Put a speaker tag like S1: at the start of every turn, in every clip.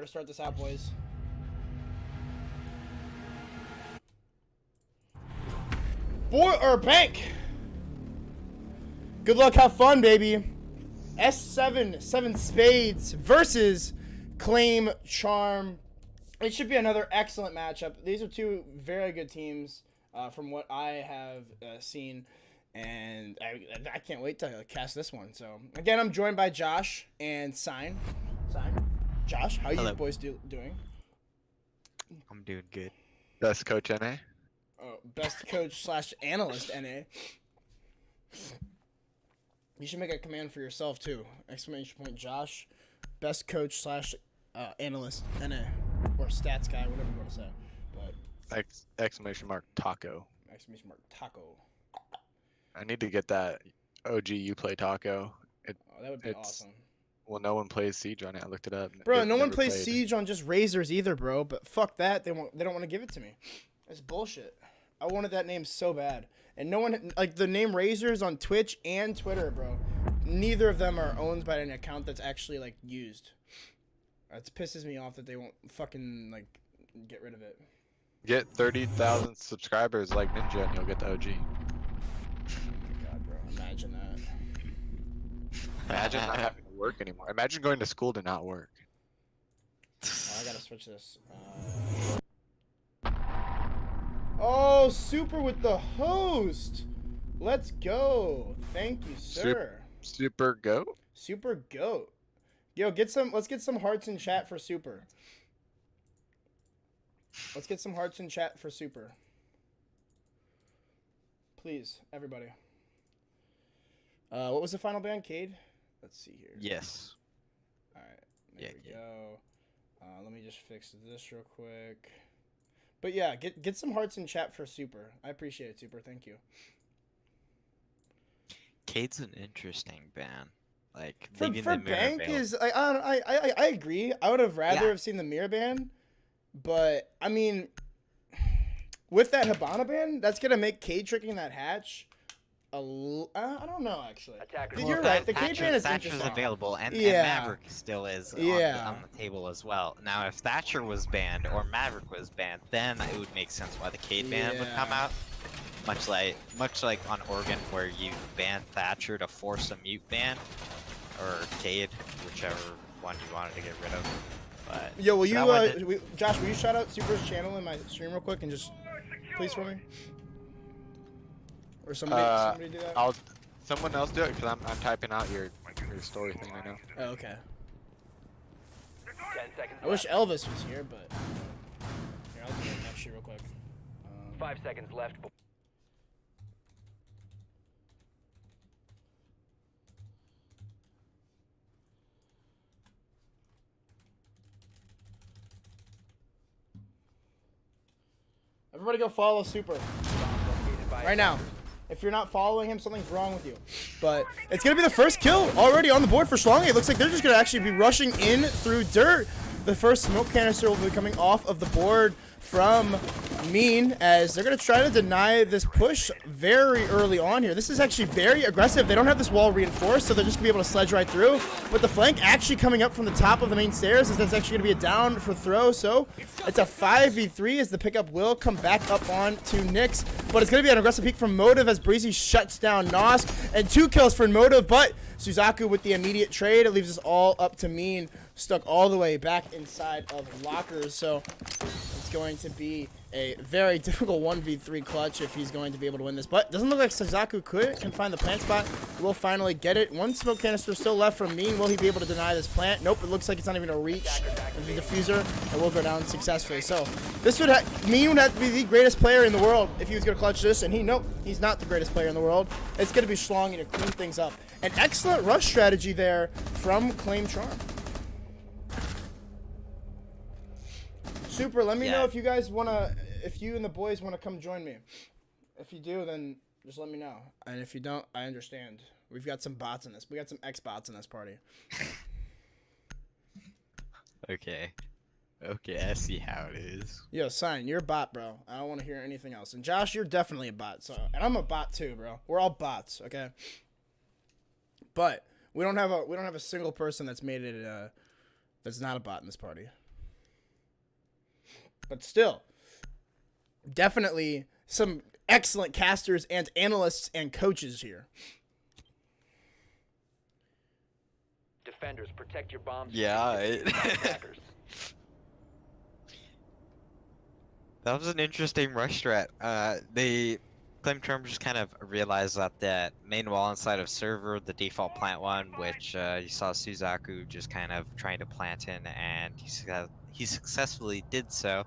S1: to start this out, boys. Bank. Good luck, have fun, baby. S7venSpades versus claimcharm. It should be another excellent matchup. These are two very good teams from what I have seen. And I can't wait to cast this one. So, again, I'm joined by Josh and Sign. Josh, how you boys doing?
S2: I'm doing good.
S3: Best coach NA.
S1: Oh, best coach / analyst NA. You should make a command for yourself too. Exclamation point Josh, best coach / analyst NA, or stats guy, whatever you want to say. But
S3: Exclamation mark taco.
S1: Exclamation mark taco.
S3: I need to get that OG you play taco.
S1: Oh, that would be awesome.
S3: Well, no one plays Siege on it. I looked it up.
S1: Bro, no one plays Siege on just Razors either, bro. But fuck that. They don't want to give it to me. That's bullshit. I wanted that name so bad. And no one, like, the name Razors on Twitch and Twitter, bro. Neither of them are owned by an account that's actually, like, used. It pisses me off that they won't fucking, like, get rid of it.
S3: Get 30,000 subscribers like Ninja and you'll get the OG.
S1: God, bro. Imagine that.
S3: Imagine not having to work anymore. Imagine going to school to not work.
S1: Oh, I gotta switch this. Oh, Super with the host. Let's go. Thank you, sir.
S3: Super goat?
S1: Super goat. Yo, let's get some hearts in chat for Super. Let's get some hearts in chat for Super. Please, everybody. What was the final ban, Cade? Let's see here.
S2: Yes.
S1: All right. There we go. Let me just fix this real quick. But yeah, get some hearts in chat for Super. I appreciate it, Super. Thank you.
S2: Cade's an interesting ban. Like
S1: For Bank is I agree. I would have rather have seen the mirror ban, but I mean, with that Hibana ban, that's gonna make Cade tricking that hatch. I don't know actually. You're right. The Cade ban is interesting.
S2: Thatcher's available, and Maverick still is on the table as well. Now, if Thatcher was banned or Maverick was banned, then it would make sense why the Cade ban would come out. Much like on Oregon, where you ban Thatcher to force a mute ban, or Cade, whichever one you wanted to get rid of. But
S1: yo, will you, Josh? Will you shout out Super's channel in my stream real quick and just please for me? Or somebody do that?
S3: Someone else do it because I'm typing out your story thing right now.
S1: Oh, okay. I wish Elvis was here, but here, I'll do it next year real quick.
S4: 5 seconds left.
S1: Everybody go follow Super right now. If you're not following him, something's wrong with you. But it's going to be the first kill already on the board for Schlongy. It looks like they're just going to actually be rushing in through dirt. The first smoke canister will be coming off of the board from Mean, as they're going to try to deny this push very early on here. This is actually very aggressive. They don't have this wall reinforced, so they're just going to be able to sledge right through. But the flank actually coming up from the top of the main stairs, as that's actually going to be a down for throw. So it's a 5v3 as the pickup will come back up on to Nyx. But it's going to be an aggressive peek from Motive as Breezy shuts down Nos. And 2 kills for Motive, but Suzaku with the immediate trade. It leaves us all up to Mean, stuck all the way back inside of lockers. So it's going to be a very difficult 1v3 clutch if he's going to be able to win this. But doesn't look like Suzaku can find the plant spot. He will finally get it. One smoke canister still left from Mean. Will he be able to deny this plant? Nope, it looks like it's not even a reach of the diffuser, and will go down successfully. So this would Mean would have to be the greatest player in the world if he was going to clutch this, and he's not the greatest player in the world. It's going to be Schlongy to clean things up. An excellent rush strategy there from claimcharm. Super, let me know if you guys if you and the boys want to come join me. If you do, then just let me know. And if you don't, I understand. We've got some bots in this. We got some X-bots in this party.
S2: Okay, I see how it is.
S1: Yo, Sign, you're a bot, bro. I don't want to hear anything else. And Josh, you're definitely a bot. And I'm a bot too, bro. We're all bots, okay? But we don't have a single person that's made it that's not a bot in this party. But still, definitely some excellent casters and analysts and coaches here.
S4: Defenders, protect your bombs.
S2: Yeah,
S4: Attackers.
S2: that was an interesting rush strat. They claimcharm just kind of realized that that main wall inside of server, the default plant one, which you saw Suzaku just kind of trying to plant in, and he successfully did so.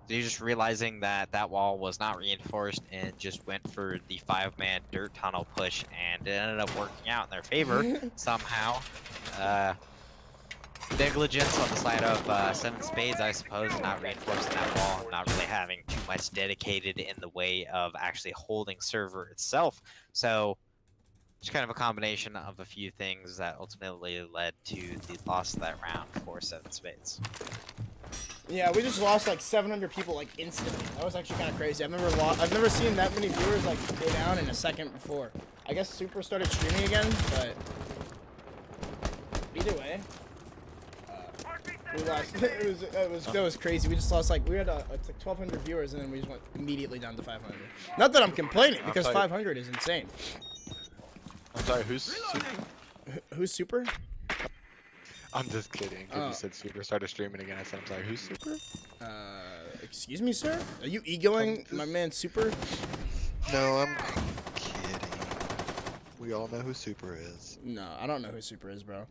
S2: They're just realizing that that wall was not reinforced and just went for the 5-man dirt tunnel push, and it ended up working out in their favor somehow. Negligence on the side of S7venSpades, I suppose, not reinforcing that wall, not really having too much dedicated in the way of actually holding server itself. So it's kind of a combination of a few things that ultimately led to the loss of that round for S7venSpades.
S1: Yeah, we just lost like 700 people like instantly. That was actually kind of crazy. I've never seen that many viewers like go down in a second before. I guess Super started streaming again, but either way, we lost. That was crazy. We just lost like we had it's like 1,200 viewers, and then we just went immediately down to 500. Not that I'm complaining, because 500 is insane.
S3: I'm sorry, who's Super?
S1: Who's Super?
S3: I'm just kidding. Because you said Super started streaming again. I said, I'm sorry, who's Super?
S1: Excuse me, sir? Are you egoing my man Super?
S5: No, I'm kidding. We all know who Super is.
S1: No, I don't know who Super is, bro.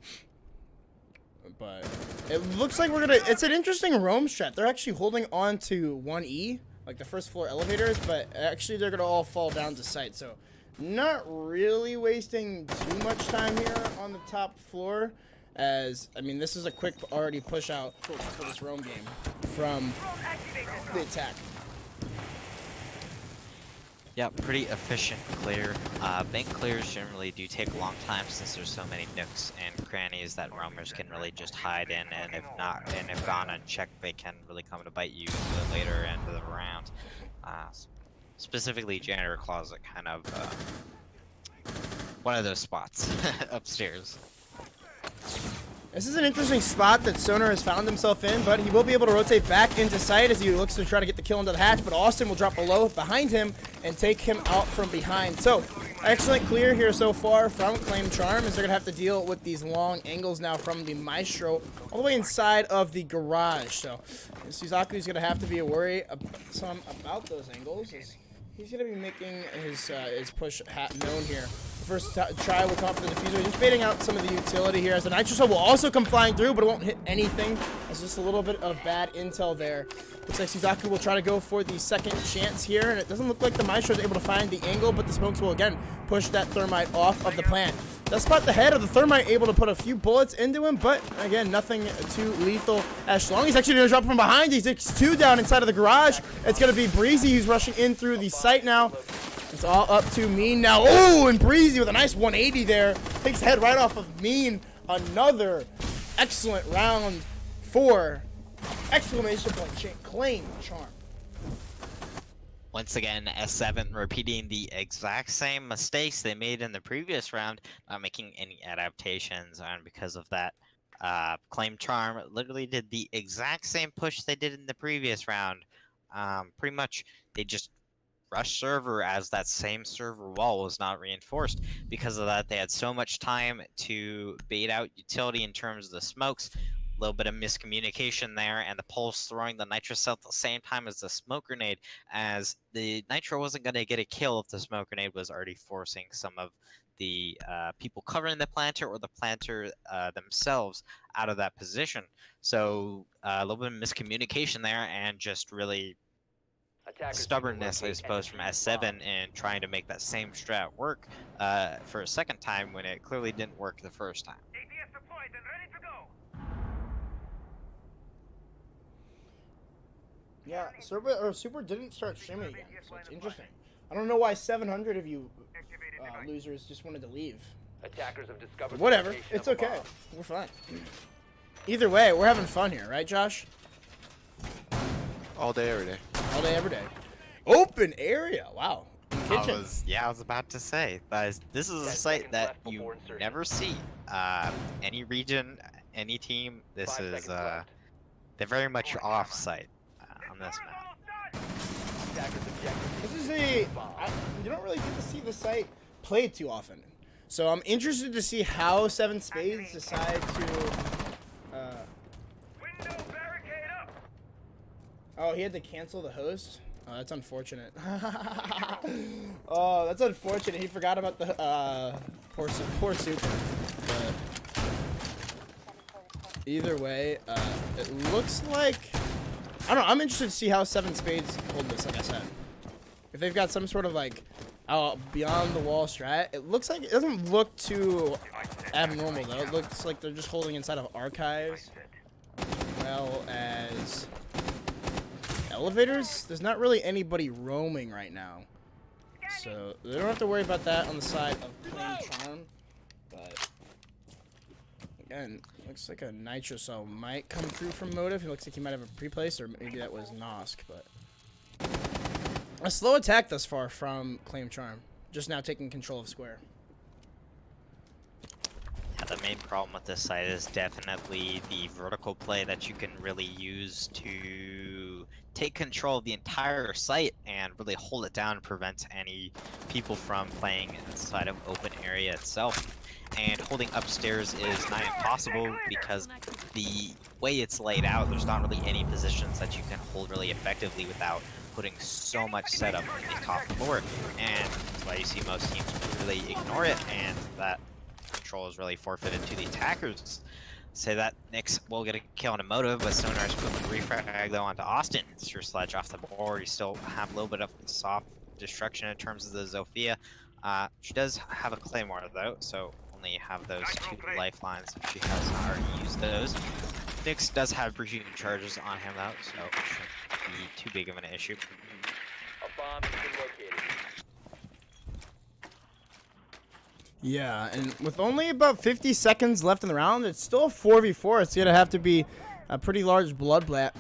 S1: But it looks like we're gonna. It's an interesting roam strat. They're actually holding on to 1E, like the first floor elevators, but actually they're gonna all fall down to site. So, not really wasting too much time here on the top floor. As I mean, this is a quick already push out for this roam game from the attack.
S2: Yeah, pretty efficient clear. Bank clears generally do take a long time since there's so many nooks and crannies that roamers can really just hide in, and if gone unchecked, they can really come to bite you in the later end of the round. Specifically, janitor closet, kind of one of those spots upstairs.
S1: This is an interesting spot that Sonar has found himself in, but he will be able to rotate back into sight as he looks to try to get the kill into the hatch, but Austin will drop below behind him and take him out from behind. So, excellent clear here so far from claimcharm, as they're going to have to deal with these long angles now from the Maestro all the way inside of the garage. So, Suzaku's going to have to be worried about those angles. He's going to be making his push known here. The first try will come for the diffuser. He's just baiting out some of the utility here, as the Nitro Cell will also come flying through, but it won't hit anything. It's just a little bit of bad intel there. Looks like Suzaku will try to go for the second chance here, and it doesn't look like the Maestro is able to find the angle, but the smokes will again push that thermite off of the plant. That spot the head of the thermite, able to put a few bullets into him, but again, nothing too lethal. As Schlong is actually going to drop from behind. He takes 2 down inside of the garage. It's going to be Breezy who's rushing in through the site now. It's all up to Mean now. Oh, and Breezy with a nice 180 there. Takes the head right off of Mean. Another excellent round for exclamation point claimcharm.
S2: Once again, S7 repeating the exact same mistakes they made in the previous round, not making any adaptations, and because of that, claimcharm literally did the exact same push they did in the previous round. Pretty much, they just rushed server as that same server wall was not reinforced. Because of that, they had so much time to bait out utility in terms of the smokes. A little bit of miscommunication there, and the Pulse throwing the Nitro Cell at the same time as the smoke grenade, as the Nitro wasn't going to get a kill if the smoke grenade was already forcing some of the people covering the planter or the planter themselves out of that position. So a little bit of miscommunication there, and just really stubbornness, I suppose, from S7 in trying to make that same strat work for a second time when it clearly didn't work the first time.
S1: Yeah, Super didn't start streaming again, so it's interesting. I don't know why 700 of you losers just wanted to leave.
S4: Attackers have discovered.
S1: Whatever, it's okay. We're fine. Either way, we're having fun here, right, Josh?
S3: All day, every day.
S1: All day, every day. Open area. Wow. Kitchen.
S2: I was about to say, guys, this is a site that you never see. Any region, any team, this is they're very much off-site. on this map.
S4: Attackers objective.
S1: This is you don't really get to see the site played too often. So I'm interested to see how 7Spades decide to. Oh, he had to cancel the host? Oh, that's unfortunate. Oh, that's unfortunate. He forgot about the poor Super. But either way, it looks like I don't know. I'm interested to see how 7Spades hold this. Like I said, if they've got some sort of like beyond the wall strat, it looks like it doesn't look too abnormal though. It looks like they're just holding inside of archives, as well as elevators. There's not really anybody roaming right now, so they don't have to worry about that on the side of claimcharm. But again, looks like a nitro cell might come through from Motive. It looks like he might have a pre-place, or maybe that was Nosk. But a slow attack thus far from claimcharm. Just now taking control of square.
S2: Yeah, the main problem with this site is definitely the vertical play that you can really use to take control of the entire site and really hold it down and prevent any people from playing inside of open area itself. And holding upstairs is not impossible because the way it's laid out, there's not really any positions that you can hold really effectively without putting so much setup in the top of the board. And that's why you see most teams really ignore it, and that control is really forfeited to the attackers. Say that Nyx will get a kill on a Motive, but Sonar's putting the refrag though onto Austin. It's your sledge off the board. You still have a little bit of soft destruction in terms of the Zofia. She does have a Claymore though, so only have those 2 lifelines if she hasn't already used those. Nyx does have breaching charges on him though, so it shouldn't be too big of an issue.
S4: A bomb has been located.
S1: Yeah, and with only about 50 seconds left in the round, it's still a 4v4. It's going to have to be a pretty large bloodbath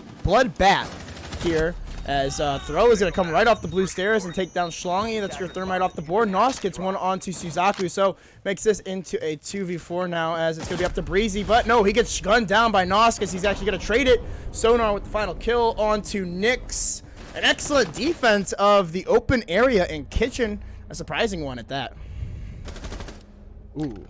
S1: here, as Throw is going to come right off the blue stairs and take down Schlongy. That's your thermite off the board. Nos gets one onto Suzaku, so makes this into a 2v4 now, as it's going to be up to Breezy. But no, he gets gunned down by Nos, because he's actually going to trade it. Sonar with the final kill onto Nyx. An excellent defense of the open area in Kitchen. A surprising one at that. Ooh.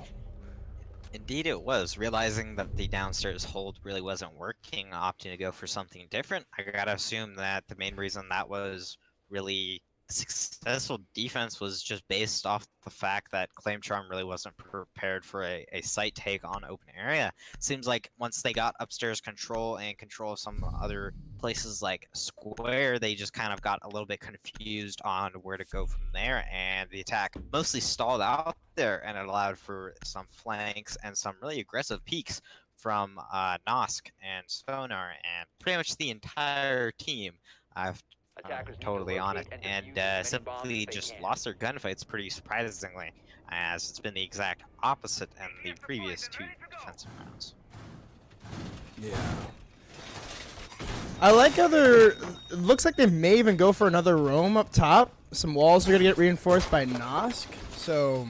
S2: Indeed it was. Realizing that the downstairs hold really wasn't working, opting to go for something different. I gotta assume that the main reason that was really successful defense was just based off the fact that claimcharm really wasn't prepared for a site take on open area. Seems like once they got upstairs control and control of some other places like square, they just kind of got a little bit confused on where to go from there, and the attack mostly stalled out there, and it allowed for some flanks and some really aggressive peeks from Nosk and Sonar and pretty much the entire team.
S4: Attackers need to
S2: Totally on it,
S4: locate
S2: and
S4: defuse as many bombs
S2: simply
S4: as they
S2: just
S4: can.
S2: lost their gunfights pretty surprisingly, as it's been the exact opposite in the previous 2 defensive rounds.
S1: Yeah. I like how it looks like they may even go for another roam up top. Some walls are going to get reinforced by Nosk, so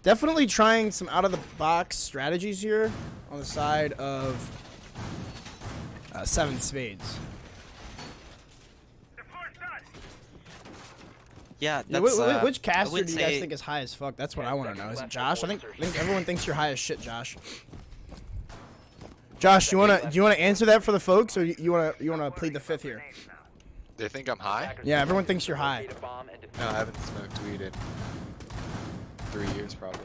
S1: definitely trying some out-of-the-box strategies here on the side of 7Spades.
S2: Yeah,
S1: Yeah,
S2: that's,
S1: which caster
S2: would
S1: do you guys
S2: say-
S1: think is high as fuck? That's what I want to know. Is it Josh? I think everyone thinks you're high as shit, Josh. Josh, do you wanna answer that for the folks, or you wanna plead the fifth here?
S3: They think I'm high?
S1: Yeah, everyone thinks you're high.
S3: No, I haven't smoked weed in 3 years probably.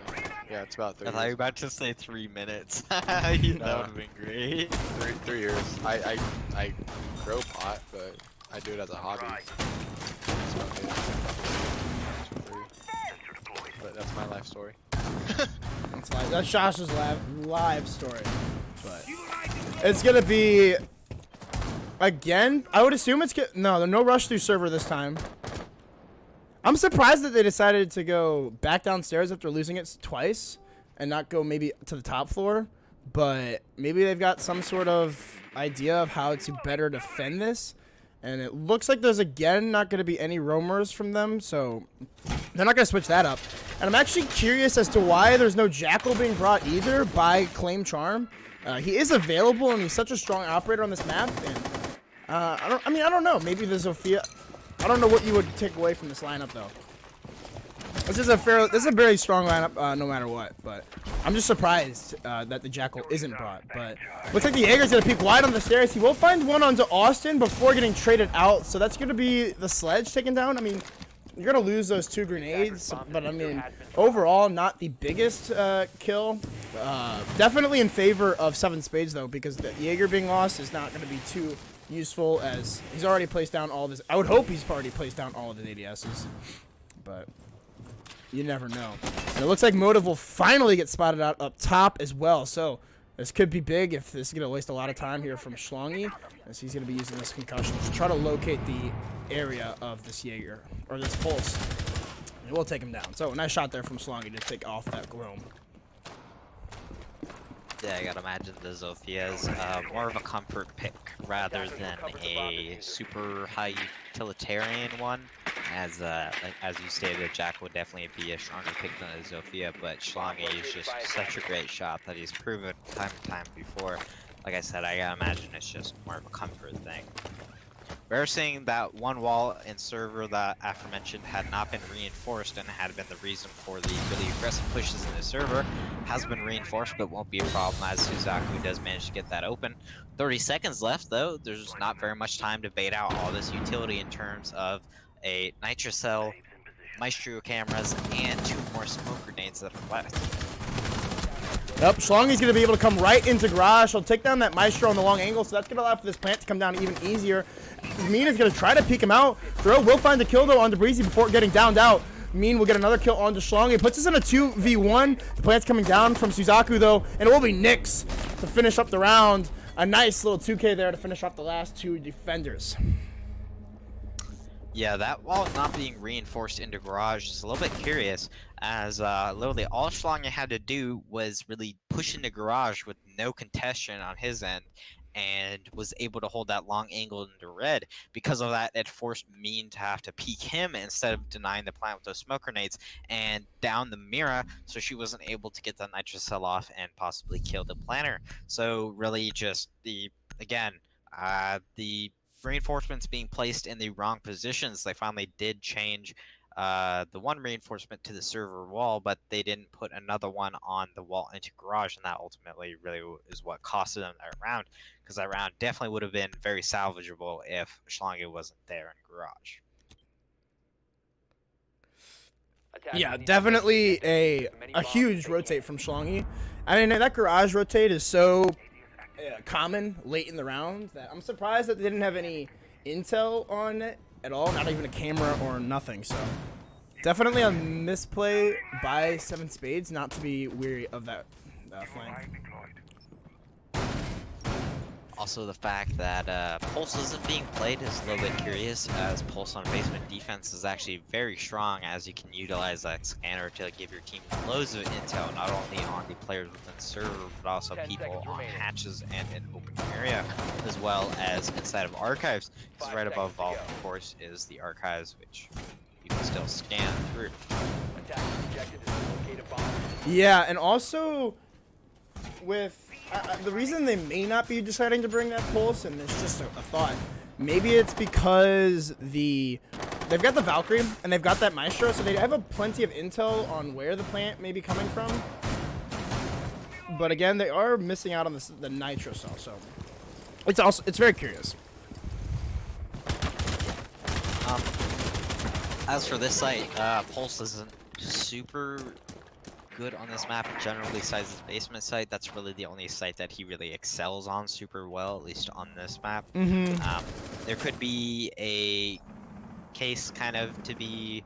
S3: Yeah, it's about 3
S2: I thought you were
S3: years.
S2: about to say 3 minutes. That would have been great.
S3: 3 years. I grow pot, but I do it as a hobby. Smoke it for free. But that's my life story.
S1: That's Josh's live story. But it's gonna be again. I would assume it's no rush through server this time. I'm surprised that they decided to go back downstairs after losing it twice and not go maybe to the top floor. But maybe they've got some sort of idea of how to better defend this. And it looks like there's again not going to be any roamers from them, so they're not going to switch that up. And I'm actually curious as to why there's no Jackal being brought either by claimcharm. He is available, and he's such a strong operator on this map. And I don't know. Maybe the Zofia. I don't know what you would take away from this lineup though. This is a very strong lineup, no matter what. But I'm just surprised that the Jackal isn't brought. But looks like the Jaeger's gonna peek wide on the stairs. He will find one onto Austin before getting traded out. So that's gonna be the Sledge taken down. I mean, you're gonna lose those 2 grenades, but I mean, overall, not the biggest kill. Definitely in favor of S7venSpades though, because the Jaeger being lost is not gonna be too useful, as he's already placed down all of his. I would hope he's already placed down all of his ADSs, but you never know. And it looks like Motive will finally get spotted out up top as well. So this could be big if this is going to waste a lot of time here from Schlongy, as he's going to be using this concussion to try to locate the area of this Jaeger, or this Pulse. And we'll take him down. So nice shot there from Schlongy to take off that Grom.
S2: Yeah, I gotta imagine the Zofia is more of a comfort pick rather than a super high utilitarian one. As you stated, Jack would definitely be a stronger pick than a Zofia, but Schlongy is just such a great shot that he's proven time and time before. Like I said, I gotta imagine it's just more of a comfort thing. We're seeing that one wall in server that aforementioned had not been reinforced and had been the reason for the really aggressive pushes in the server has been reinforced, but won't be a problem as Suzaku does manage to get that open. 30 seconds left though. There's not very much time to bait out all this utility in terms of a Nitrocell, Maestro cameras, and 2 more smoke grenades that are left.
S1: Yep, Schlongy's going to be able to come right into Garage. He'll take down that Maestro on the long angle, so that's going to allow for this plant to come down even easier. Mean is going to try to peek him out. Throw will find the kill, though, on Breezy before getting downed out. Mean will get another kill onto Schlongy. It puts us in a 2v1. The plant's coming down from Suzaku, though, and it will be Nyx to finish up the round. A nice little 2K there to finish off the last 2 defenders.
S2: Yeah, that wall not being reinforced into Garage is a little bit curious, as literally all Schlongy had to do was really push into Garage with no contestation on his end, and was able to hold that long angle into red. Because of that, it forced Mean to have to peek him instead of denying the plant with those smoke grenades, and down the Mira, so she wasn't able to get the Nitrocell off and possibly kill the planter. So really just the reinforcements being placed in the wrong positions. They finally did change the one reinforcement to the server wall, but they didn't put another one on the wall into Garage, and that ultimately really is what costed them that round, because that round definitely would have been very salvageable if Schlongy wasn't there in Garage.
S1: Yeah, definitely a huge rotate from Schlongy. I mean, that Garage rotate is so common late in the round that I'm surprised that they didn't have any intel on it at all, not even a camera or nothing. So definitely a misplay by S7venSpades not to be weary of that flank.
S2: Also, the fact that Pulse isn't being played is a little bit curious, as Pulse on basement defense is actually very strong, as you can utilize that scanner to give your team loads of intel, not only on the players within the server, but also people on hatches and in open area, as well as inside of archives. Because right above Vault, of course, is the archives, which you can still scan through.
S1: Yeah, and also with the reason they may not be deciding to bring that Pulse, and it's just a thought, maybe it's because they've got the Valkyrie and they've got that Maestro, so they have plenty of intel on where the plant may be coming from. But again, they are missing out on the Nitro cell, so it's very curious.
S2: As for this site, Pulse isn't super good on this map, generally besides his basement site. That's really the only site that he really excels on super well, at least on this map. There could be a case kind of to be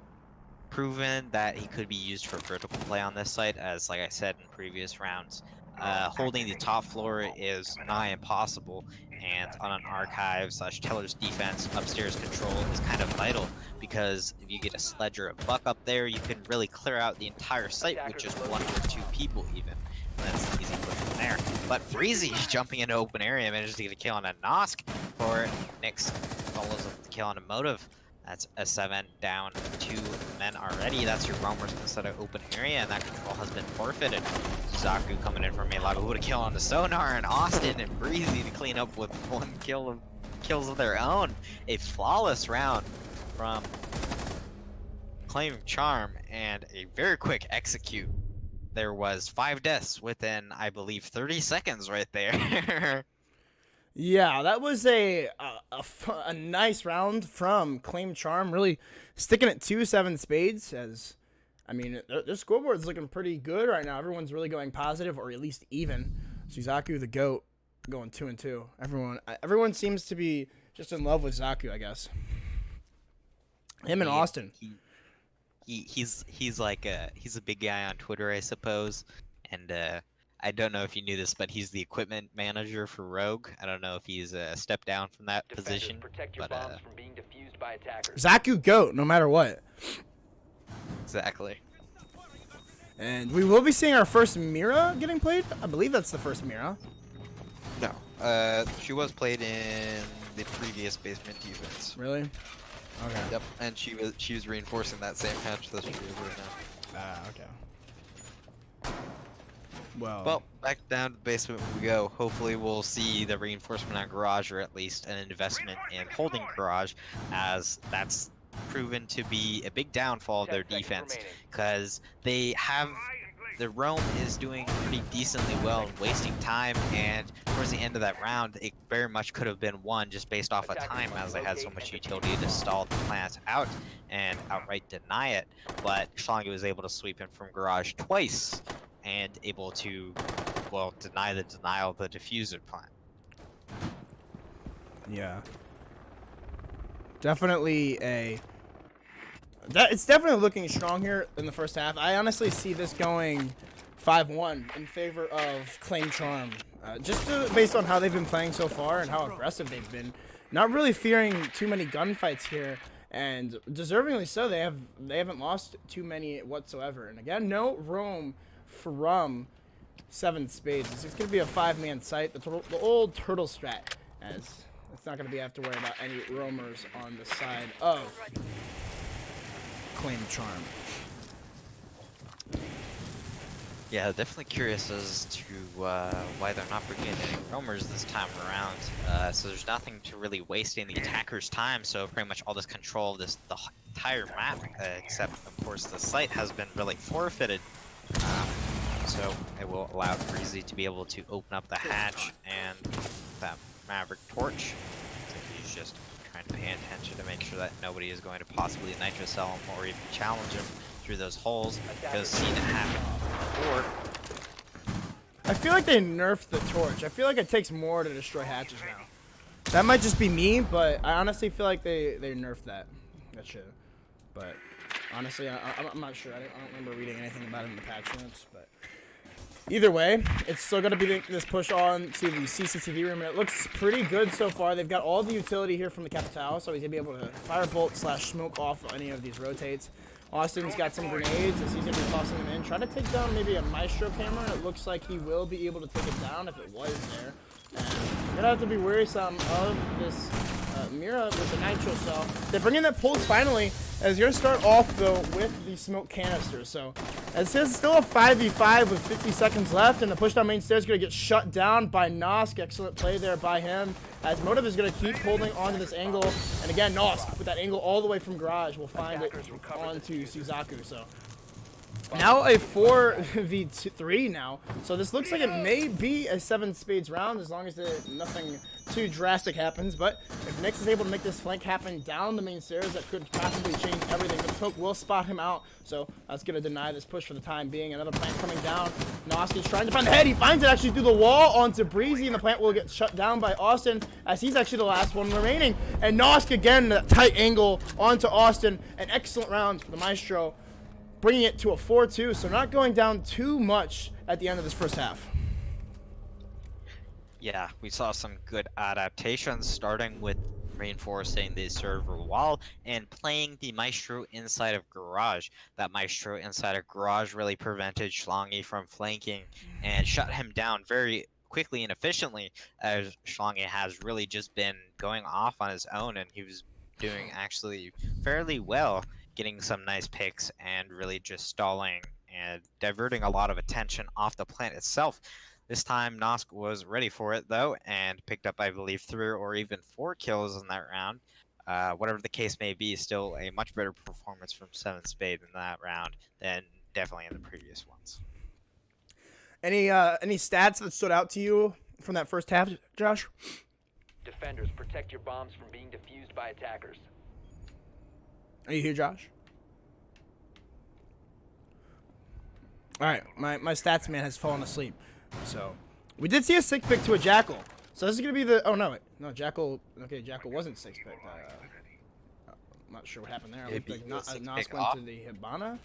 S2: proven that he could be used for vertical play on this site, as like I said in previous rounds, holding the top floor is nigh impossible, and on an archive / teller's defense, upstairs control is kind of vital, because if you get a sledge or a buck up there, you can really clear out the entire site with just 1 or 2 people even. And that's an easy push from there. But Breezy jumping into open area manages to get a kill on a Nosk for Nyx, follows up the kill on a Motive. That's S7 down 2 men already. That's your roamers instead of open area, and that control has been forfeited. Zaku coming in from Malaga with a kill on the Sonar, and Austin and Breezy to clean up with 1 kill kills of their own. A flawless round from claimcharm and a very quick execute. There was 5 deaths within, I believe, 30 seconds right there.
S1: Yeah, that was a nice round from claimcharm, really sticking at 2-7 spades. As I mean, their scoreboard's looking pretty good right now. Everyone's really going positive, or at least even. Suzaku, the GOAT, going 2-2. Everyone seems to be just in love with Zaku, I guess. Him and Austin.
S2: He's a big guy on Twitter, I suppose, and I don't know if you knew this, but he's the equipment manager for Rogue. I don't know if he's stepped down from that position,
S4: Protect your
S2: but
S4: bombs from being defused by attackers.
S1: Zaku GOAT, no matter what.
S2: exactly.
S1: And we will be seeing our first Mira getting played. I believe that's the first Mira.
S5: No. She was played in the previous basement defense.
S1: Really? Okay.
S5: Yep. And she was reinforcing that same hatch that she is right now.
S1: Okay.
S2: Well, back down to the basement we go. Hopefully we'll see the reinforcement on Garage, or at least an investment in holding Garage, as that's proven to be a big downfall of their
S4: 10 seconds
S2: defense,
S4: remaining.
S2: because the roam is doing pretty decently well and wasting time, and towards the end of that round it very much could have been won just based off of time, as they had so much utility to stall the plant out and outright deny it. But Schlongi was able to sweep in from Garage twice and able to, well, deny the denial of the diffuser plant.
S1: Yeah. It's definitely looking strong here in the first half. I honestly see this going 5-1 in favor of claimcharm. Just based on how they've been playing so far and how aggressive they've been. Not really fearing too many gunfights here, and deservingly so. They haven't lost too many whatsoever. And again, no roam from 7-spades. It's going to be a 5-man site, the old turtle strat, as it's not going to be have to worry about any roamers on the side of claimcharm.
S2: Yeah, definitely curious as to why they're not bringing in any roamers this time around. So there's nothing to really waste in the attacker's time, so pretty much all this control of the entire map, except of course the site, has been really forfeited. So it will allow Breezy to be able to open up the hatch and that Maverick torch. So he's just trying to pay attention to make sure that nobody is going to possibly nitro cell him or even challenge him through those holes, because seen it happen before.
S1: I feel like they nerfed the torch. I feel like it takes more to destroy hatches now. That might just be me, but I honestly feel like they nerfed that shit. But honestly, I'm not sure. I don't remember reading anything about it in the patch notes. But either way, it's still going to be this push on to the CCTV room, and it looks pretty good so far. They've got all the utility here from the Capitao, so he's going to be able to firebolt / smoke off any of these rotates. Austin's got some grenades as he's going to be tossing them in. Try to take down maybe a Maestro camera. It looks like he will be able to take it down if it was there. And you're going to have to be worrisome of this Mira with the Nitro cell. They bring in that pulse finally, as you're going to start off, though, with the smoke canister. So, as it's still a 5v5 with 50 seconds left, and the push down main stairs is going to get shut down by Nosk. Excellent play there by him, as Motive is going to keep holding onto this angle. And again, Nosk, with that angle all the way from Garage, will find it onto Suzaku. So, now a 4v3 now. So this looks like it may be a 7-spades round, as long as nothing too drastic happens. But if Nyx is able to make this flank happen down the main stairs, that could possibly change everything. But Smoke will spot him out, so that's going to deny this push for the time being. Another plant coming down. Nosk is trying to find the head. He finds it actually through the wall onto Breezy, and the plant will get shut down by Austin, as he's actually the last one remaining. And Nosk again, that tight angle onto Austin. An excellent round for the Maestro, bringing it to a 4-2, so not going down too much at the end of this first half.
S2: Yeah, we saw some good adaptations, starting with reinforcing the server wall and playing the Maestro inside of Garage. That Maestro inside of Garage really prevented Schlongi from flanking and shut him down very quickly and efficiently, as Schlongi has really just been going off on his own, and he was doing actually fairly well, getting some nice picks and really just stalling and diverting a lot of attention off the plant itself. This time, Nosk was ready for it, though, and picked up, I believe, 3 or even 4 kills in that round. Whatever the case may be, still a much better performance from 7Spade in that round than definitely in the previous ones.
S1: Any stats that stood out to you from that first half, Josh?
S4: Defenders, protect your bombs from being defused by attackers.
S1: Are you here, Josh? All right, my stats man has fallen asleep. So we did see a 6 pick to a Jackal. So this is gonna be the Jackal. Okay, Jackal wasn't 6 pick. I'm not sure what happened there. It looked like Nos went to the Hibana,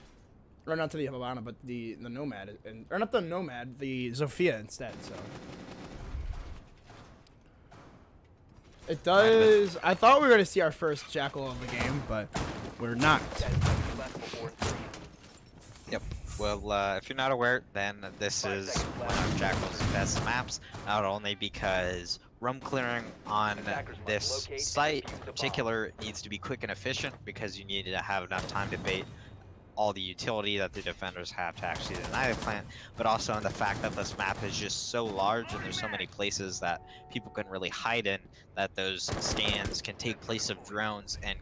S1: or not to the Hibana, but the Nomad, or not the Nomad, the Zofia instead. So it does. I thought we were gonna see our first Jackal of the game, but we're not.
S2: Yep. Well, if you're not aware, then this is one of Jackal's best maps, not only because roam clearing on this site in particular needs to be quick and efficient, because you need to have enough time to bait all the utility that the defenders have to actually deny the plant, but also in the fact that this map is just so large and there's so many places that people can really hide in, that those stands can take place of drones and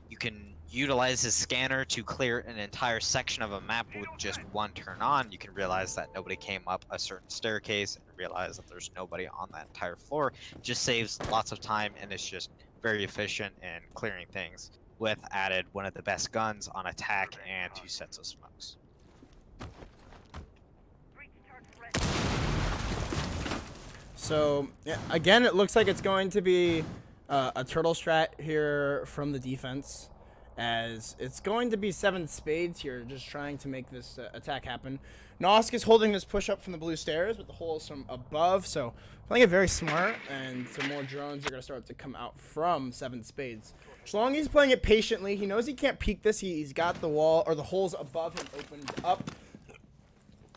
S2: you can utilize his scanner to clear an entire section of a map with just one turn on. You can realize that nobody came up a certain staircase and realize that there's nobody on that entire floor. It just saves lots of time and it's just very efficient in clearing things, with added one of the best guns on attack and 2 sets of smokes.
S1: So yeah, again, it looks like it's going to be a turtle strat here from the defense, as it's going to be 7Spades here, just trying to make this attack happen. Nosk is holding this push up from the blue stairs with the holes from above, so playing it very smart, and some more drones are going to start to come out from 7Spades. As long as he's playing it patiently, he knows he can't peek this. He's got the wall or the holes above him opened up.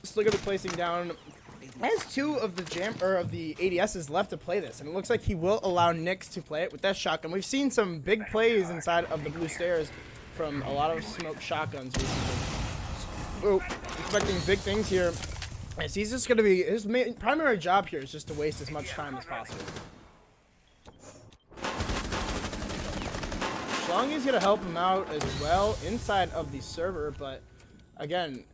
S1: Still going to be placing down. He has 2 of the ADSs left to play this, and it looks like he will allow Nyx to play it with that shotgun. We've seen some big plays inside of the blue stairs from a lot of smoke shotguns recently. Oh, expecting big things here. As he's just going to be, his primary job here is just to waste as much time as possible. Schlongy's going to help him out as well inside of the server, but again,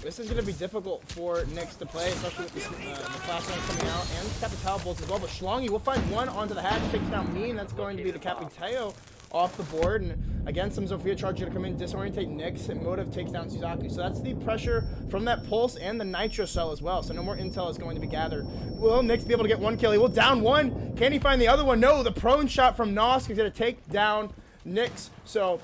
S1: this is going to be difficult for Nyx to play, especially with the flashbang coming out and Capital bolts as well. But Schlongy will find one onto the hatch, takes down me, and that's going to be the Capitao off the board. And again, some Zofia charge going to come in, disorientate Nyx, and Motive takes down Suzaku. So that's the pressure from that Pulse and the Nitro Cell as well. So no more intel is going to be gathered. Will Nyx be able to get 1 kill? He will down 1. Can he find the other one? No, the prone shot from Nosk is going to take down Nyx. So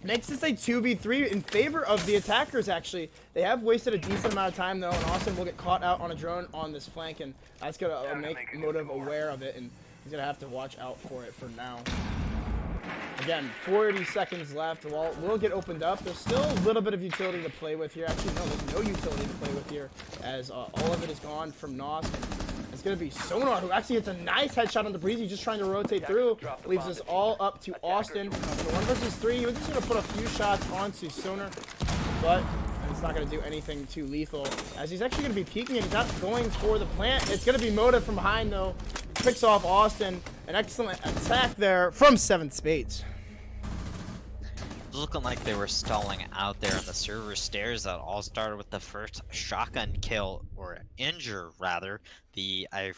S1: Nyx is a 2v3 in favor of the attackers, actually. They have wasted a decent amount of time, though, and Austin will get caught out on a drone on this flank, and that's going to make Motive aware of it, and he's going to have to watch out for it for now. Again, 40 seconds left. Wall will get opened up. There's still a little bit of utility to play with here. Actually, no, there's no utility to play with here, as all of it is gone from Nosk. It's going to be Sonar, who actually hits a nice headshot on the breeze. He's just trying to rotate through. Leaves us all up to Austin. So 1 versus 3. He was just going to put a few shots onto Sonar, but it's not going to do anything too lethal, as he's actually going to be peeking, and he's not going for the plant. It's going to be Motive from behind, though. Picks off Austin. An excellent attack there from 7Spades.
S2: Looking like they were stalling out there on the server stairs. That all started with the first shotgun kill, or injure rather. I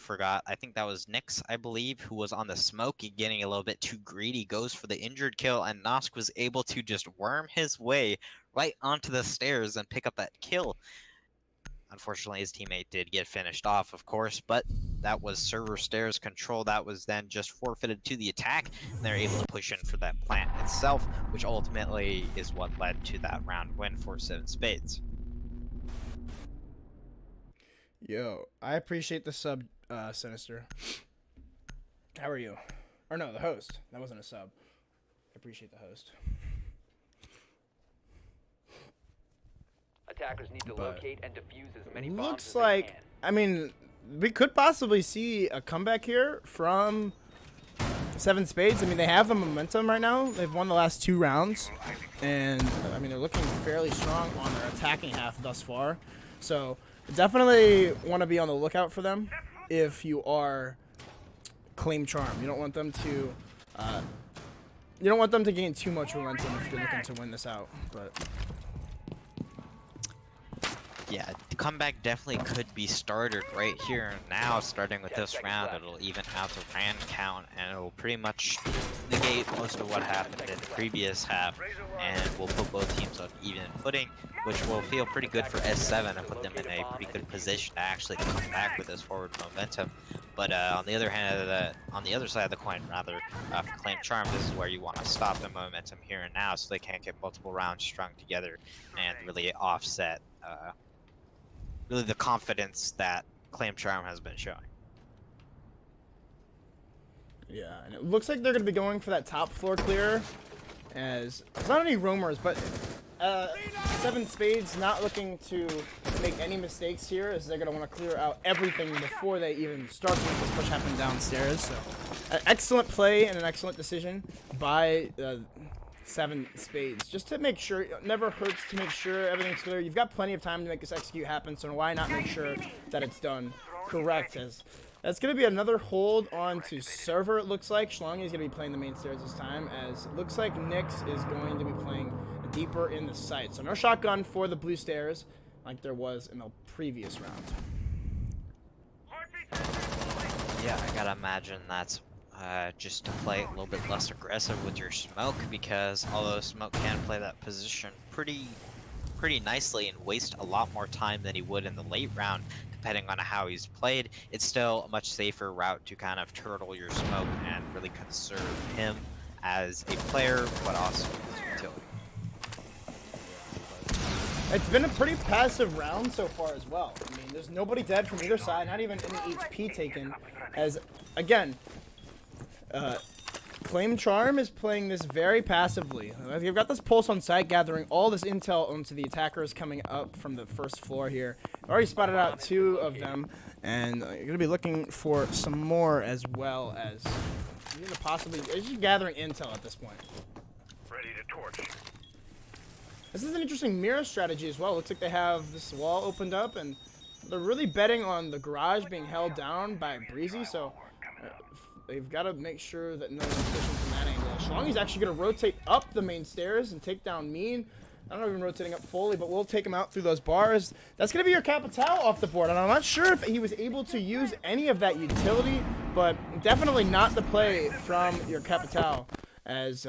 S2: think that was Nyx, I believe, who was on the smoke, getting a little bit too greedy, goes for the injured kill, and Nosk was able to just worm his way right onto the stairs and pick up that kill. Unfortunately, his teammate did get finished off, of course, but that was server stairs control. That was then just forfeited to the attack, and they're able to push in for that plant itself, which ultimately is what led to that round win for 7Spades.
S1: Yo, I appreciate the sub, Sinister. How are you? Or no, the host. That wasn't a sub. I appreciate the host.
S4: Attackers need to locate and defuse as many bombs
S1: Looks
S4: as they
S1: like,
S4: can.
S1: I mean, we could possibly see a comeback here from 7Spades. I mean, they have the momentum right now. They've won the last 2 rounds, and I mean, they're looking fairly strong on their attacking half thus far. So Definitely want to be on the lookout for them if you are claim charm. You don't want them to gain too much momentum if you're looking to win this out. But
S2: yeah, the comeback definitely could be started right here and now. Starting with this round, it'll even out the round count, and it'll pretty much negate most of what happened in the previous half, and will put both teams on even footing, which will feel pretty good for S7 and put them in a pretty good position to actually come back with this forward momentum. But on the other hand, on the other side of the coin, rather, for Claim Charm, this is where you want to stop the momentum here and now, so they can't get multiple rounds strung together and really offset really the confidence that Claim Charm has been showing.
S1: yeah, and it looks like they're going to be going for that top floor clear, as there's not any roamers, but S7venSpades not looking to make any mistakes here, as they're going to want to clear out everything before they even start to make this push happen downstairs. So, an excellent play and an excellent decision by S7venSpades, just to make sure. It never hurts to make sure everything's clear. You've got plenty of time to make this execute happen, so why not make sure that it's done correct? As that's going to be another hold on to server, it looks like. Schlongi is going to be playing the main stairs this time, as it looks like Nyx is going to be playing deeper in the site. So no shotgun for the blue stairs like there was in the previous round.
S2: Yeah, I gotta imagine that's just to play a little bit less aggressive with your smoke, because although smoke can play that position pretty nicely and waste a lot more time than he would in the late round, depending on how he's played, it's still a much safer route to kind of turtle your smoke and really conserve him as a player, but also his utility.
S1: It's been a pretty passive round so far as well. I mean, there's nobody dead from either side, not even any HP taken, as, again, Claim Charm is playing this very passively. They've got this pulse on site, gathering all this intel onto the attackers coming up from the first floor here. I've already spotted out 2 of them, and you're going to be looking for some more as well, as you're possibly just gathering intel at this point.
S6: Ready to torch.
S1: This is an interesting mirror strategy as well. Looks like they have this wall opened up, and they're really betting on the garage being held down by Breezy, so they've got to make sure that no one's pushing from that angle. Schlongi's actually going to rotate up the main stairs and take down Mean. I don't know if even rotating up fully, but we'll take him out through those bars. That's going to be your Capital off the board, and I'm not sure if he was able to use any of that utility, but definitely not the play from your Capital, as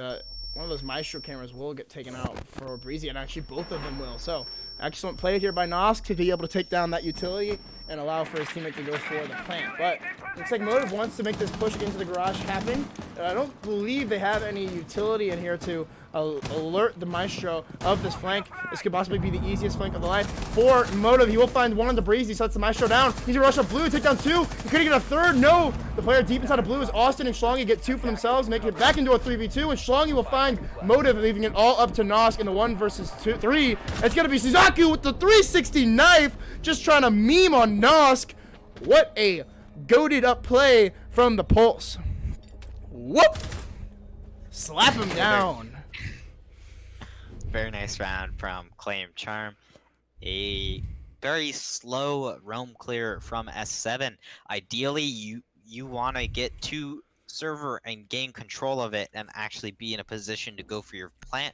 S1: one of those Maestro cameras will get taken out for Breezy, and actually both of them will. So, excellent play here by Nosk to be able to take down that utility and allow for his teammate to go for the plant. But looks like Motive wants to make this push into the garage happen. I don't believe they have any utility in here to alert the Maestro of this flank. This could possibly be the easiest flank of the life for Motive. He will find one on the Breeze. He sets the Maestro down. He's gonna rush up blue, take down 2. He could get a 3rd. No! The player deep inside of blue is Austin and Schlongi get 2 for themselves, making it back into a 3v2, and Schlongi will find Motive, leaving it all up to Nosk in the 1 versus 3. It's gonna be Suzaku with the 360 knife, just trying to meme on Nosk. What a goated up play from the Pulse. Whoop! Slap him down.
S2: Very nice round from Claim Charm. A very slow roam clear from S7. Ideally, you want to get to server and gain control of it and actually be in a position to go for your plant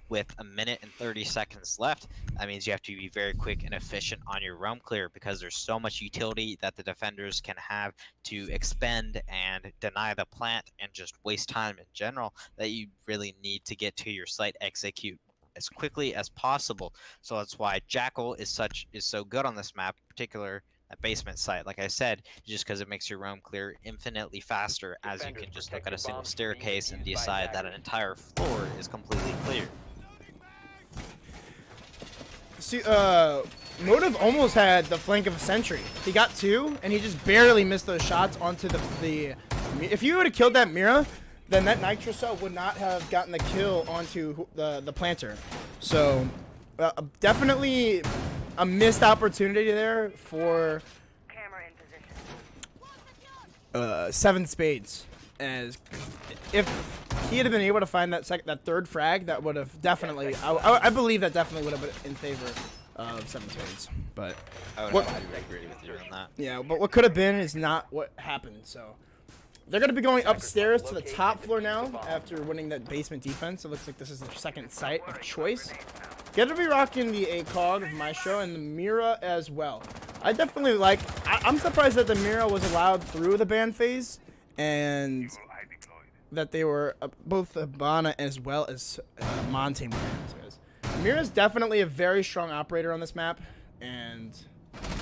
S2: with 1 minute and 30 seconds left. That means you have to be very quick and efficient on your roam clear, because there's so much utility that the defenders can have to expend and deny the plant and just waste time in general, that you really need to get to your site execute as quickly as possible. So that's why Jackal is so good on this map, particular at basement site. Like I said, just because it makes your roam clear infinitely faster, as you can just look at a single staircase and decide that an entire floor is completely clear.
S1: See, Motive almost had the flank of a sentry. He got 2, and he just barely missed those shots onto the if you would have killed that Mira, then that Nitro Cell would not have gotten the kill onto the planter. So, definitely a missed opportunity there for S7venSpades. As if he had been able to find that 3rd frag, that would have definitely, I believe that definitely would have been in favor of 7venSpades. But
S2: I would
S1: what,
S2: have to agree with you on that.
S1: yeah, but what could have been is not what happened. So they're going to be going upstairs to the top floor now after winning that basement defense. It looks like this is their second site of choice. Going to be rocking the ACOG of Maestro and the Mira as well. I definitely like. I'm surprised that the Mira was allowed through the ban phase, and that they were both Habana as well as Monte. Mira's definitely a very strong operator on this map, and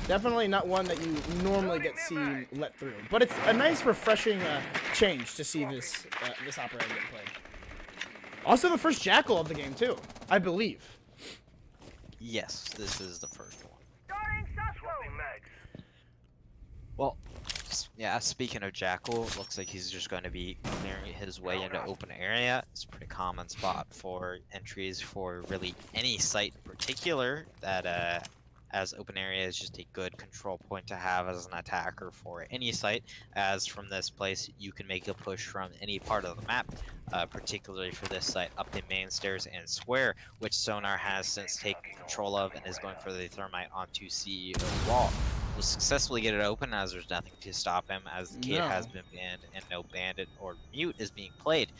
S1: definitely not one that you normally get seen let through. But it's a nice, refreshing change to see this this operator get played. Also, the first Jackal of the game too, I believe.
S2: Yes, this is the first one.
S6: Swapping mags.
S2: Well, yeah, speaking of Jackal, looks like he's just going to be clearing his way into open area. It's a pretty common spot for entries for really any site in particular that as open area is just a good control point to have as an attacker for any site, as from this place you can make a push from any part of the map, particularly for this site up the main stairs and square, which Sonar has since taken control of and is going for the thermite onto CEO wall. Will successfully get it open as there's nothing to stop him, as the Kate has been banned and no bandit or mute is being played.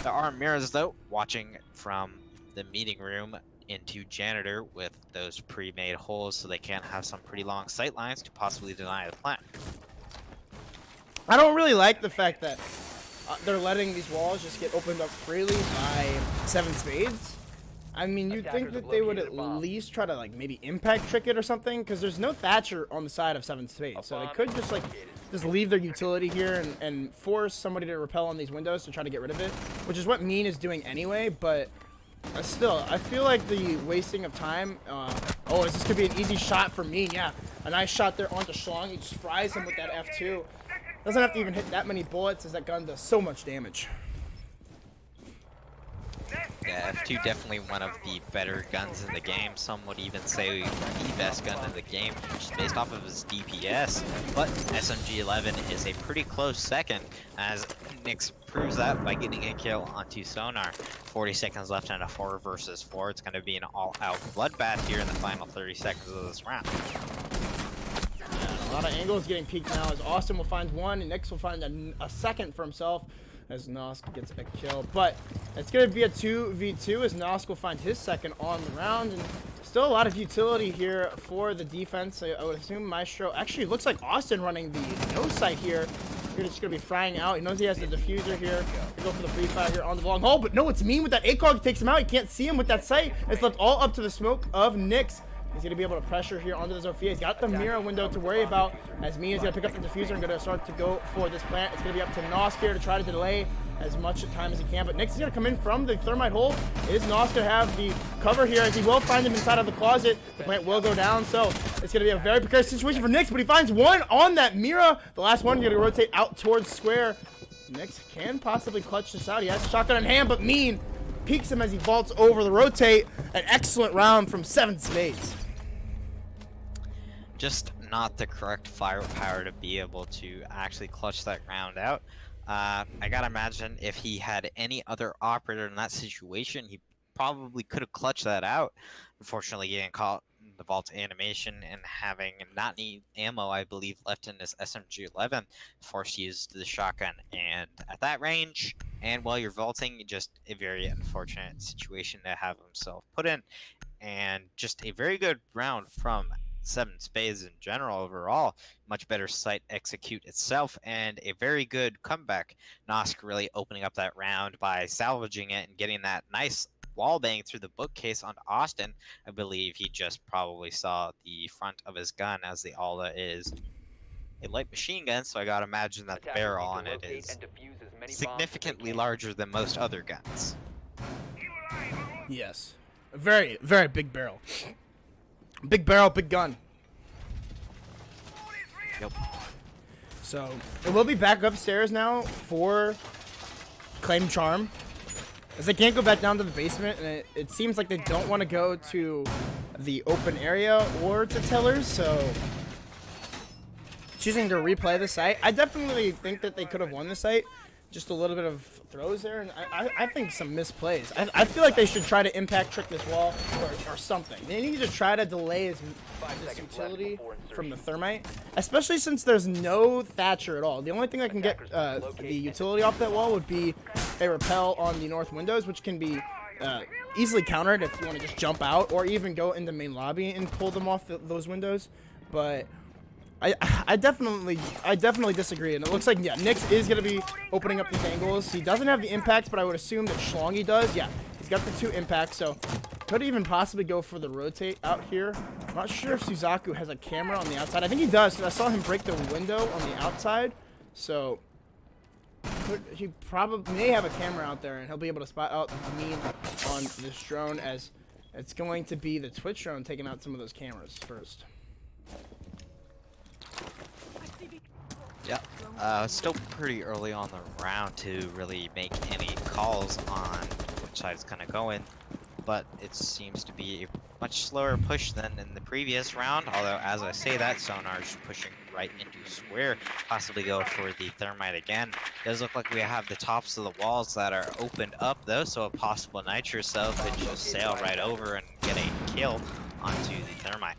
S2: There are mirrors though, watching from the meeting room into janitor with those pre-made holes so they can have some pretty long sight lines to possibly deny the plant.
S1: I don't really like the fact that they're letting these walls just get opened up freely by 7venSpades. I mean, you'd think that they would at least try to like maybe impact trick it or something, because there's no Thatcher on the side of 7venSpades, so they could just like leave their utility here and force somebody to repel on these windows to try to get rid of it, which is what Mean is doing anyway. But still, I feel like the wasting of time. Oh, this could be an easy shot for Mean. Yeah, a nice shot there onto Schlong. He just fries him with that F2. Doesn't have to even hit that many bullets, as that gun does so much damage.
S2: Yeah, F2 definitely one of the better guns in the game. Some would even say the best gun in the game, just based off of his DPS. But SMG11 is a pretty close second, as Nyx proves that by getting a kill onto Sonar. 40 seconds left in a 4 versus 4. It's going to be an all-out bloodbath here in the final 30 seconds of this round.
S1: Yeah, a lot of angles getting peeked now, as Austin will find one, and Nyx will find a second for himself, as Nosk gets a kill. But it's going to be a 2v2 as Nosk will find his second on the round. And still a lot of utility here for the defense. I would assume Maestro actually looks like Austin running the no sight here. You're just going to be frying out. He knows he has the diffuser here. Go for the free fire here on the long hole. But no, it's Mean with that ACOG. Takes him out. He can't see him with that sight. It's left all up to the smoke of Nyx. He's going to be able to pressure here onto the Zofia. He's got the mirror window to worry about, as Mean is going to pick up the diffuser and going to start to go for this plant. It's going to be up to Nosk here to try to delay as much time as he can. But Nyx is going to come in from the thermite hole. Is Nosk going to have the cover here, as he will find him inside of the closet. The plant will go down, so it's going to be a very precarious situation for Nyx, but he finds one on that Mira. The last one going to rotate out towards square. Nyx can possibly clutch this out. He has a shotgun in hand, but Mean peeks him as he vaults over the rotate. An excellent round from 7venSpades.
S2: Just not the correct firepower to be able to actually clutch that round out. I gotta imagine if he had any other operator in that situation, he probably could have clutched that out. Unfortunately, getting caught in the vault animation and having not any ammo, I believe, left in his SMG11, forced to use the shotgun. And at that range, and while you're vaulting, just a very unfortunate situation to have himself put in. And just a very good round from 7venSpades in general overall. Much better site execute itself, and a very good comeback. Nosk really opening up that round by salvaging it and getting that nice wall bang through the bookcase onto Austin. I believe he just probably saw the front of his gun, as the Ala is a light machine gun, so I gotta imagine that the barrel on it is significantly larger than most other guns.
S1: Yes, a very, very big barrel. Big barrel, big gun.
S2: Yep.
S1: So it will be back upstairs now for claimcharm, as they can't go back down to the basement, and it seems like they don't want to go to the open area or to tellers, so choosing to replay the site. I definitely think that they could have won the site, just a little bit of throws there, and I think some misplays. I feel like they should try to impact trick this wall or something. They need to try to delay this utility from the thermite, especially since there's no Thatcher at all. The only thing that can get the utility off that wall would be a repel on the north windows, which can be easily countered if you want to just jump out or even go in the main lobby and pull them off those windows. But I definitely disagree, and it looks like, yeah, Nyx is going to be opening up these angles. He doesn't have the impacts, but I would assume that Schlongy does. Yeah, he's got the 2 impacts, so could even possibly go for the rotate out here. I'm not sure if Suzaku has a camera on the outside. I think he does, because I saw him break the window on the outside, so he probably may have a camera out there, and he'll be able to spot out the meme on this drone, as it's going to be the Twitch drone taking out some of those cameras first.
S2: Yeah, still pretty early on the round to really make any calls on which side is kind of going, but it seems to be a much slower push than in the previous round, although as I say that, Sonar's pushing right into square, possibly go for the thermite again. Does look like we have the tops of the walls that are opened up though, so a possible Nitro cell could just sail right over and get a kill onto the thermite.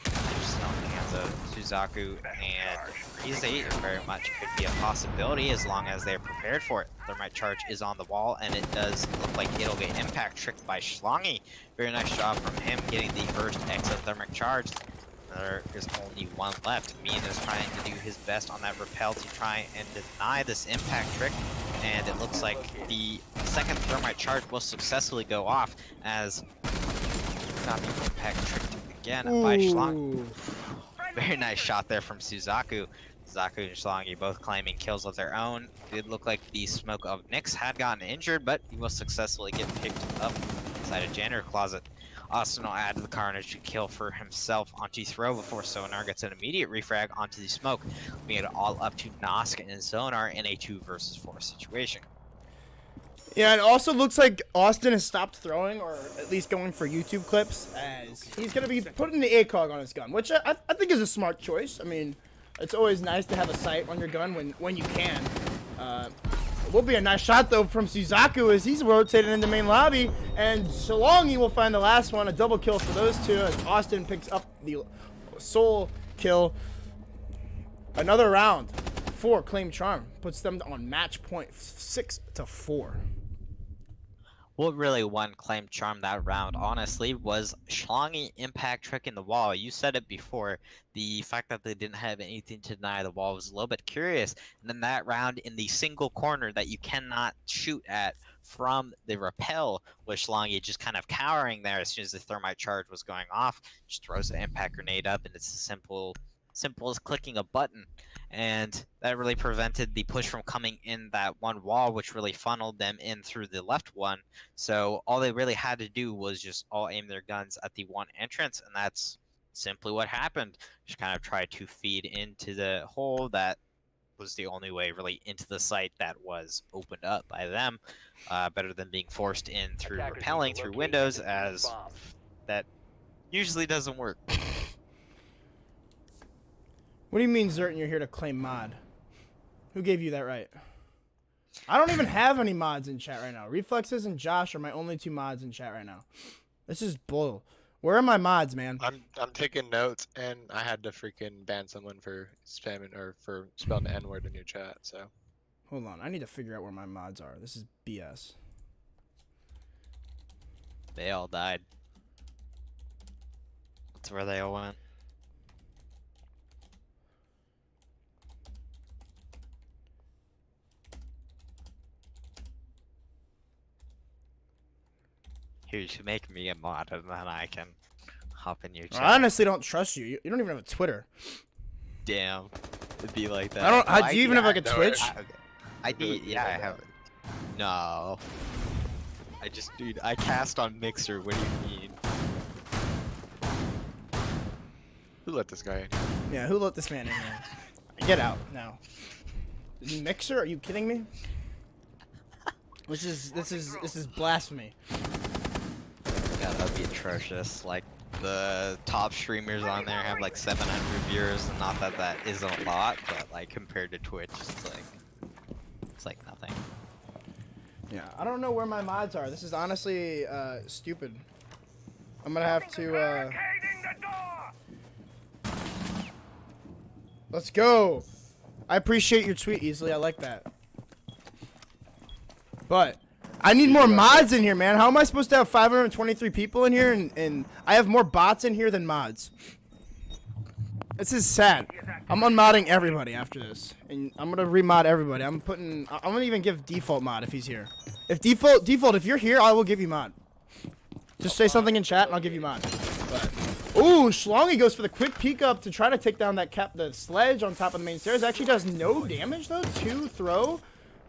S2: Just on the hands of Suzaku and Freeze8 very much could be a possibility as long as they're prepared for it. Thermite charge is on the wall, and it does look like it'll get impact tricked by Schlongy. Very nice job from him getting the first exothermic charge. There is only one left. Mean is trying to do his best on that repel to try and deny this impact trick, and it looks like the second thermite charge will successfully go off as not being impact tricked again by Schlongy. Very nice shot there from Suzaku. Suzaku and Schlongy both claiming kills of their own. It did look like the smoke of Nyx had gotten injured, but he will successfully get picked up inside a janitor closet. Austin will add the carnage to kill for himself onto throw before Sonar gets an immediate refrag onto the smoke, leaving it all up to Nosk and Sonar in a 2 versus 4 situation.
S1: Yeah, it also looks like Austin has stopped throwing, or at least going for YouTube clips, as he's going to be putting the ACOG on his gun, which I think is a smart choice. I mean, it's always nice to have a sight on your gun when you can. It will be a nice shot, though, from Suzaku as he's rotated in the main lobby, and Schlongy will find the last one, a double kill for those two, as Austin picks up the sole kill. Another round for Claim Charm, puts them on match point 6-4.
S2: What really won Claim Charm that round, honestly, was Schlongy impact tricking the wall. You said it before, the fact that they didn't have anything to deny the wall was a little bit curious. And then that round in the single corner that you cannot shoot at from the rappel, was Schlongy just kind of cowering there as soon as the thermite charge was going off. Just throws the impact grenade up, and it's as simple as clicking a button. And that really prevented the push from coming in that one wall, which really funneled them in through the left one. So all they really had to do was just all aim their guns at the one entrance, and that's simply what happened. Just kind of tried to feed into the hole that was the only way really into the site that was opened up by them, better than being forced in through rappelling through windows, as that usually doesn't work.
S1: What do you mean, Zertin, you're here to claim mod? Who gave you that right? I don't even have any mods in chat right now. Reflexes and Josh are my only 2 mods in chat right now. This is bull. Where are my mods, man?
S3: I'm taking notes, and I had to freaking ban someone for spamming or for spelling the N-word in your chat, so.
S1: Hold on, I need to figure out where my mods are. This is BS.
S2: They all died. That's where they all went. Here, you should make me a mod, and then I can hop in your chat.
S1: I honestly don't trust you. You don't even have a Twitter.
S2: Damn, it'd be like that.
S1: Do you even have like a Twitch?
S2: Yeah, I have it. No. Dude, I cast on Mixer. What do you mean?
S3: Who let this guy in?
S1: Yeah, who let this man in here? Get out now. Mixer? Are you kidding me? This is blasphemy.
S2: Yeah, that'd be atrocious. Like, the top streamers on there have like 700 viewers, and not that that is a lot, but like compared to Twitch, it's like It's like nothing.
S1: Yeah, I don't know where my mods are. This is honestly stupid. I'm gonna have to.
S6: Barricading the door!
S1: Let's go. I appreciate your tweet, Easily. I like that. But I need more mods in here, man. How am I supposed to have 523 people in here and I have more bots in here than mods? This is sad. I'm unmodding everybody after this, and I'm gonna remod everybody. I'm gonna even give default mod if he's here. If default, if you're here, I will give you mod. Just say something in chat, and I'll give you mod. But, ooh, Schlongy goes for the quick peek up to try to take down the sledge on top of the main stairs. Actually does no damage though. 2 throw.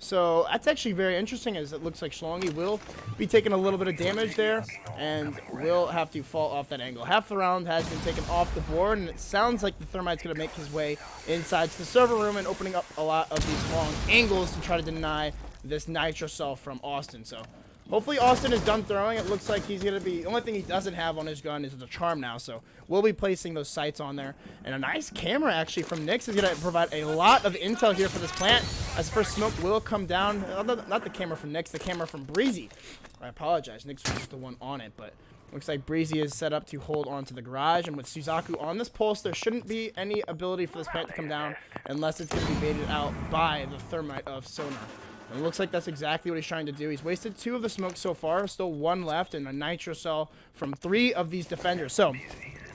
S1: So that's actually very interesting, as it looks like Schlongy will be taking a little bit of damage there and will have to fall off that angle. Half the round has been taken off the board, and it sounds like the Thermite's going to make his way inside to the server room and opening up a lot of these long angles to try to deny this Nitrocell from Austin. So hopefully Austin is done throwing. It looks like he's going to be... The only thing he doesn't have on his gun is the charm now, so we'll be placing those sights on there. And a nice camera, actually, from Nyx is going to provide a lot of intel here for this plant, as the first smoke will come down. Not the camera from Nyx, the camera from Breezy. I apologize. Nyx was just the one on it, but looks like Breezy is set up to hold on to the garage. And with Suzaku on this pulse, there shouldn't be any ability for this plant to come down unless it's going to be baited out by the Thermite of Sonar. And it looks like that's exactly what he's trying to do. He's wasted 2 of the smokes so far, still 1 left, and a Nitrocell from 3 of these defenders. So,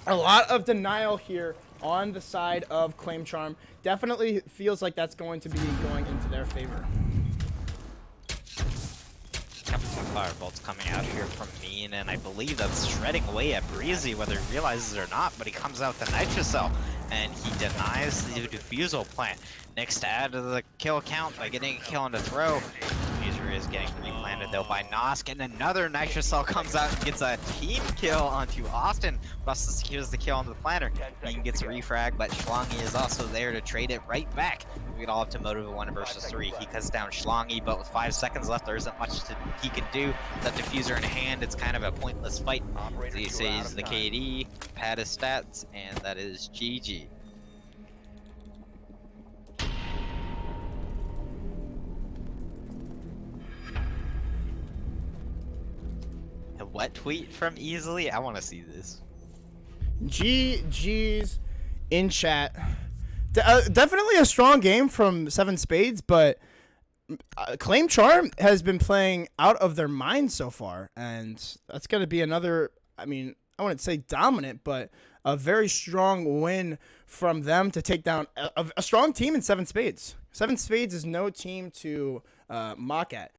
S1: a lot of denial here on the side of claimcharm. Definitely feels like that's going to be going into their favor.
S2: Some firebolts coming out here from Mean, and I believe that's shredding away at Breezy, whether he realizes it or not, but he comes out the Nitrocell, and he denies the defusal plant. Next to add to the kill count by getting a kill on the throw. Diffuser is getting replanted though by Nosk, and another Nitrocell comes out and gets a team kill onto Austin. Buster secures the kill on the planter. Mean gets a refrag, but Schlongy is also there to trade it right back. We get all up to motive 1 versus 3. He cuts down Schlongy, but with 5 seconds left, there isn't much he can do. That diffuser in hand, it's kind of a pointless fight. He saves the KD, pad his stats, and that is GG. What tweet from Easily? I want to see this.
S1: GG's in chat. Definitely a strong game from S7venSpades, but claimcharm has been playing out of their mind so far, and that's going to be another, I mean, I wouldn't say dominant, but a very strong win from them to take down a strong team in S7venSpades. S7venSpades is no team to mock at.